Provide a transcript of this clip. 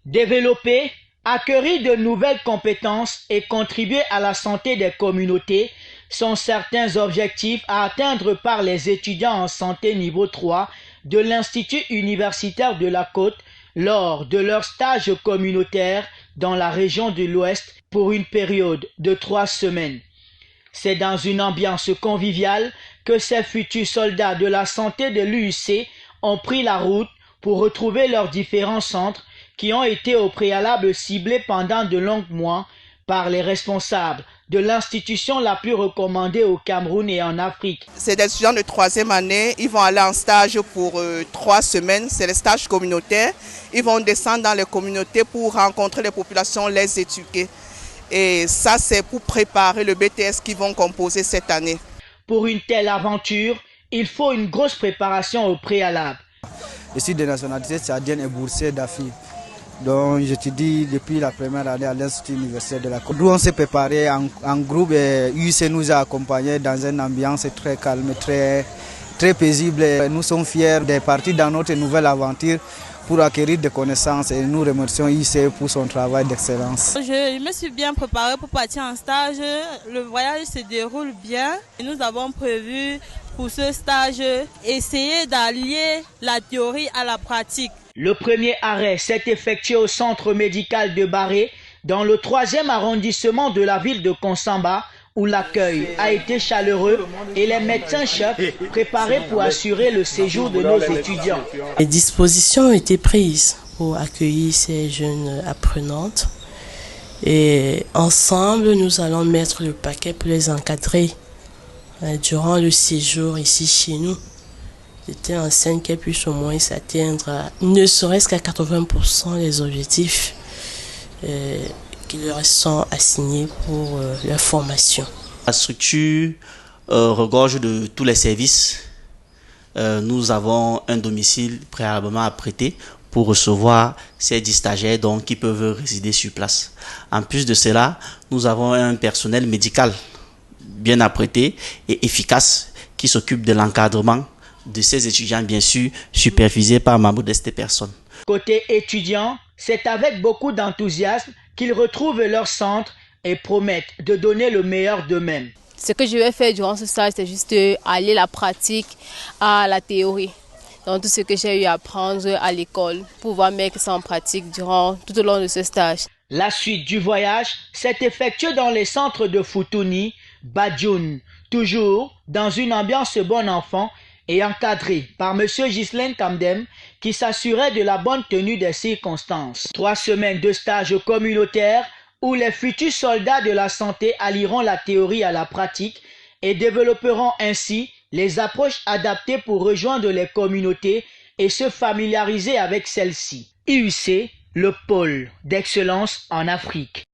Développer, acquérir de nouvelles compétences et contribuer à la santé des communautés sont certains objectifs à atteindre par les étudiants en santé niveau 3 de l'Institut universitaire de la Côte lors de leur stage communautaire dans la région de l'Ouest pour une période de 3 semaines. C'est dans une ambiance conviviale que ces futurs soldats de la santé de l'UIC ont pris la route pour retrouver leurs différents centres qui ont été au préalable ciblés pendant de longs mois par les responsables de l'institution la plus recommandée au Cameroun et en Afrique. C'est des étudiants de 3e année, ils vont aller en stage pour 3 semaines, c'est les stages communautaires. Ils vont descendre dans les communautés pour rencontrer les populations, les éduquer. Et ça, c'est pour préparer le BTS qu'ils vont composer cette année. Pour une telle aventure, il faut une grosse préparation au préalable. Je suis de nationalité tchadienne et boursier d'AFI. Donc j'étudie depuis la première année à l'Institut universitaire de la Côte. Nous on s'est préparé en groupe et UIC nous a accompagnés dans une ambiance très calme, très paisible. Nous sommes fiers de partir dans notre nouvelle aventure pour acquérir des connaissances et nous remercions UIC pour son travail d'excellence. Je me suis bien préparée pour partir en stage. Le voyage se déroule bien et nous avons prévu pour ce stage essayer d'allier la théorie à la pratique. Le premier arrêt s'est effectué au centre médical de Baré, dans le 3e arrondissement de la ville de Konsamba, où l'accueil a été chaleureux et les médecins-chefs préparés pour assurer le séjour de nos étudiants. Les dispositions ont été prises pour accueillir ces jeunes apprenantes et ensemble nous allons mettre le paquet pour les encadrer durant le séjour ici chez nous. J'étais en scène qu'elles puissent au moins s'atteindre ne serait-ce qu'à 80% des objectifs qui leur sont assignés pour leur formation. La structure regorge de tous les services. Nous avons un domicile préalablement apprêté pour recevoir ces 10 stagiaires donc, qui peuvent résider sur place. En plus de cela, nous avons un personnel médical bien apprêté et efficace qui s'occupe de l'encadrement de ces étudiants, bien sûr, supervisés par ma modeste personne. Côté étudiants, c'est avec beaucoup d'enthousiasme qu'ils retrouvent leur centre et promettent de donner le meilleur d'eux-mêmes. Ce que je vais faire durant ce stage, c'est juste allier la pratique à la théorie. Donc tout ce que j'ai eu à apprendre à l'école, pouvoir mettre ça en pratique tout au long de ce stage. La suite du voyage s'est effectuée dans les centres de Futuni, Badjoun, toujours dans une ambiance bon enfant et encadré par M. Ghislain Kamdem qui s'assurait de la bonne tenue des circonstances. 3 semaines de stage communautaire où les futurs soldats de la santé allieront la théorie à la pratique et développeront ainsi les approches adaptées pour rejoindre les communautés et se familiariser avec celles-ci. UIC, le pôle d'excellence en Afrique.